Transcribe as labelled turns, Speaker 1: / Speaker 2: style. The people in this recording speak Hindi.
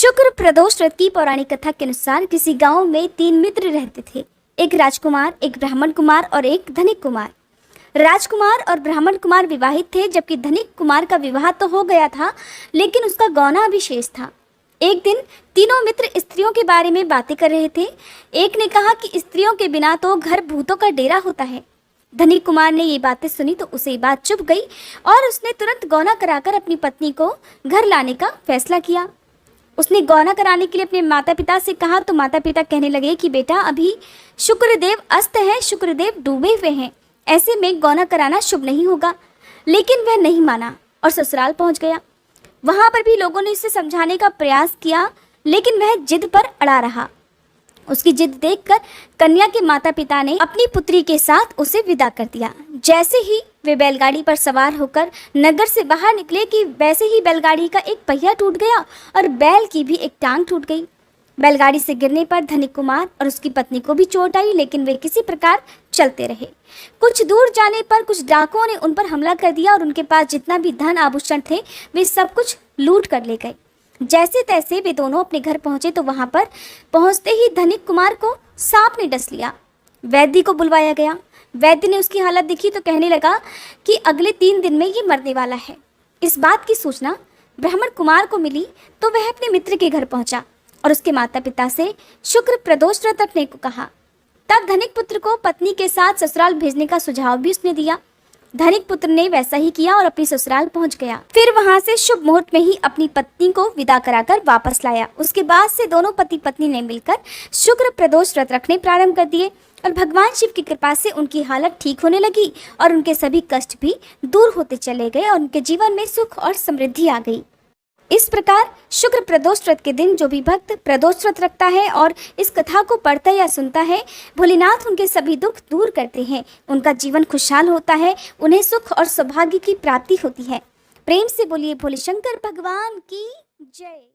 Speaker 1: शुक्र प्रदोष व्रत की पौराणिक कथा के अनुसार किसी गांव में 3 मित्र रहते थे। एक राजकुमार, एक ब्राह्मण कुमार और एक धनिक कुमार। राजकुमार और ब्राह्मण कुमार विवाहित थे, जबकि धनिक कुमार का विवाह तो हो गया था, लेकिन उसका गौना अभी शेष था। एक दिन तीनों मित्र स्त्रियों के बारे में बातें कर रहे थे। एक ने कहा कि स्त्रियों के बिना तो घर भूतों का डेरा होता है। धनिक कुमार ने ये बातें सुनी तो उसे बात चुभ गई और उसने तुरंत गौना कराकर अपनी पत्नी को घर लाने का फैसला किया। उसने गौना कराने के लिए अपने माता पिता से कहा तो माता पिता कहने लगे कि बेटा, अभी शुक्रदेव अस्त है, शुक्रदेव डूबे हुए हैं, ऐसे में गौना कराना शुभ नहीं होगा। लेकिन वह नहीं माना और ससुराल पहुंच गया। वहां पर भी लोगों ने इसे समझाने का प्रयास किया, लेकिन वह जिद पर अड़ा रहा। उसकी जिद देखकर कन्या के माता पिता ने अपनी पुत्री के साथ उसे विदा कर दिया। जैसे ही वे बैलगाड़ी पर सवार होकर नगर से बाहर निकले कि वैसे ही बैलगाड़ी का एक पहिया टूट गया और बैल की भी एक टांग टूट गई। बैलगाड़ी से गिरने पर धनिक कुमार और उसकी पत्नी को भी चोट आई, लेकिन वे किसी प्रकार चलते रहे। कुछ दूर जाने पर कुछ डाकुओं ने उन पर हमला कर दिया और उनके पास जितना भी धन आभूषण थे वे सब कुछ लूट कर ले गए। जैसे तैसे वे दोनों अपने घर पहुंचे तो वहां पर पहुंचते ही धनिक कुमार को सांप ने डस लिया। वैद्य को बुलवाया गया। वैद्य ने उसकी हालत देखी तो कहने लगा कि अगले 3 दिन में ये मरने वाला है। इस बात की सूचना ब्राह्मण कुमार को मिली तो वह अपने मित्र के घर पहुंचा और उसके माता पिता से शुक्र प्रदोष व्रत रखने को कहा। तब धनिक पुत्र को पत्नी के साथ ससुराल भेजने का सुझाव भी उसने दिया। धनिक पुत्र ने वैसा ही किया और अपनी ससुराल पहुंच गया। फिर वहां से शुभ मुहूर्त में ही अपनी पत्नी को विदा कराकर वापस लाया। उसके बाद से दोनों पति पत्नी ने मिलकर शुक्र प्रदोष व्रत रखने प्रारंभ कर दिए और भगवान शिव की कृपा से उनकी हालत ठीक होने लगी और उनके सभी कष्ट भी दूर होते चले गए और उनके जीवन में सुख और समृद्धि आ गई। इस प्रकार शुक्र प्रदोष व्रत के दिन जो भी भक्त प्रदोष व्रत रखता है और इस कथा को पढ़ता या सुनता है, भोलेनाथ उनके सभी दुख दूर करते हैं, उनका जीवन खुशहाल होता है, उन्हें सुख और सौभाग्य की प्राप्ति होती है। प्रेम से बोलिए भोले शंकर भगवान की जय।